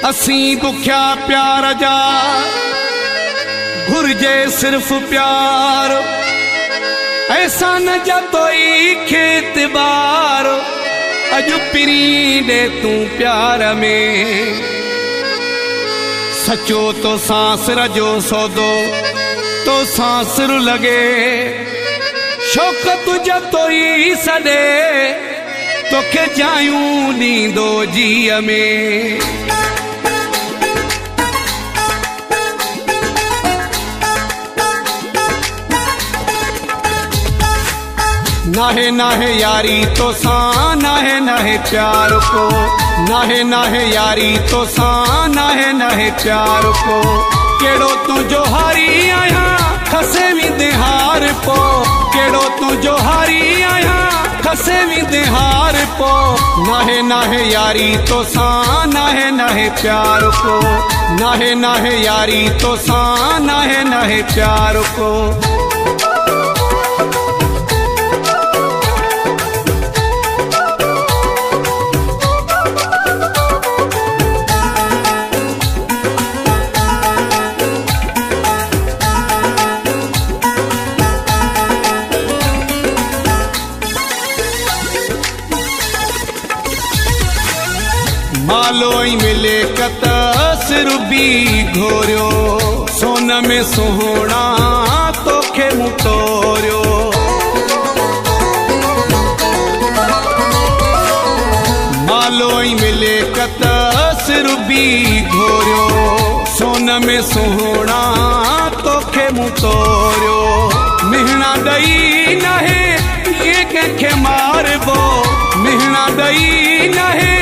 असी दुखिया प्यार जा घुरजे सिर्फ प्यार, ऐसा न जतोई खेत बार अजु पिरी दे तू प्यार में। सचो तो सांस रजो सौदो तो सांसर लगे, शौक तुझा तोई सदे तोखे जायूं नींदो जीअ में। नाहे नाहे यारी तो सा नाहे नाहे प्यार को, नाहे नाहे यारी तो सा नाहे नाहे प्यार को। केड़ो तू जो हारी आया खसे भी देहार पो, केड़ो तू जो हारी आया खसे भी देहार पो। नाहे नाहे यारी तो सा नाहे नाहे प्यार को, नाहे नाहे यारी तो सा नाहे नाहे प्यार को। मालोई मिले कतस रुबी घोरियो, सोन में सोहना तोखे मुटोरियो। मालोई मिले कतस रुबी घोरियो, सोन में सोहना तोखे मुटोरियो। मिहना दई नहे ये कंखे मारबो, मिहना दई नहे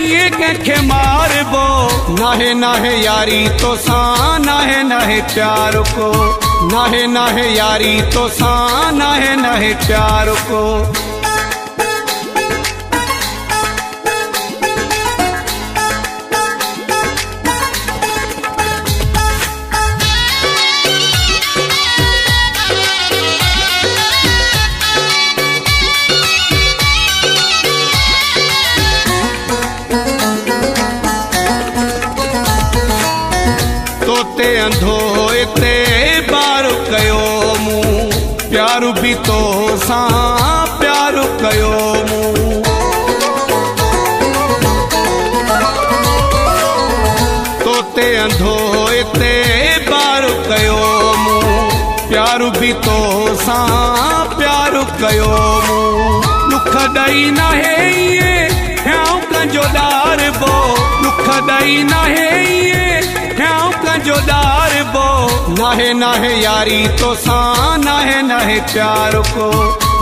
ये कंखे मारबो। नाहे नाहे यारी तो सा नाहे नाहे प्यार को, नाहे नाहे यारी तो सा नाहे नाहे प्यार को। तोते अंधोए ते बार कयो मूं, प्यारु भी तो सा प्यारु कयो मूं। तोते अंधोए ते बार कयो मूं, प्यारु भी तो सा प्यारु कयो मूं। दुख दई नहे ये ह्यां कंजो दार बो, दुख दई नहे ये ह्यां कंजो दार बो। नाहे नाहे यारी तो सा नाहे नाहे प्यार को,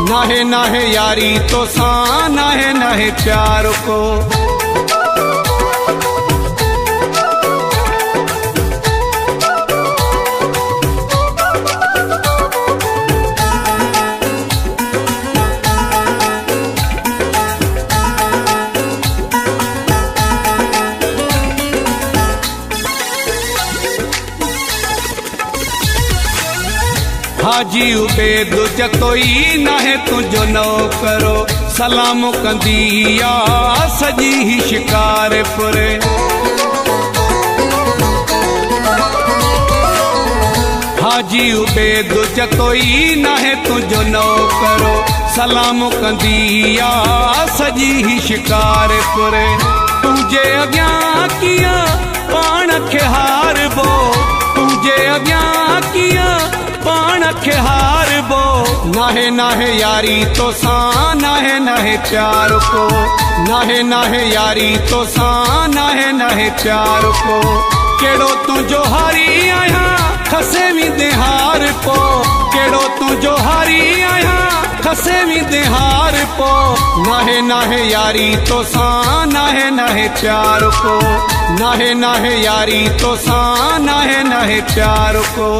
नाहे नाहे यारी तो सा नाहे नाहे प्यार को। हाजी उबेद जतोई नाहे तुझो नौकरो, सलाम कंदिया सजी ही शिकारपुर। हाजी उबेद जतोई नाहे तुझो नौकरो, सलाम कंदिया सजी ही शिकारपुर। तुझे अग्यां किया पाण खे हारबो, तुझे अग्यां किया पाण खे हारबो। नाहे नाहे यारी तो सा नाहे नाहे प्यार को, नाहे नाहे यारी तो सा नाहे नाहे प्यार को। केड़ो तू जो हारी आया खसे भी देहार पो, केड़ो तू जो हारी आया खसे भी देहार पो। नाहे नाहे यारी तो सा नाहे नाहे प्यार को, नाहे नाहे यारी तो सा नाहे नाहे प्यार को।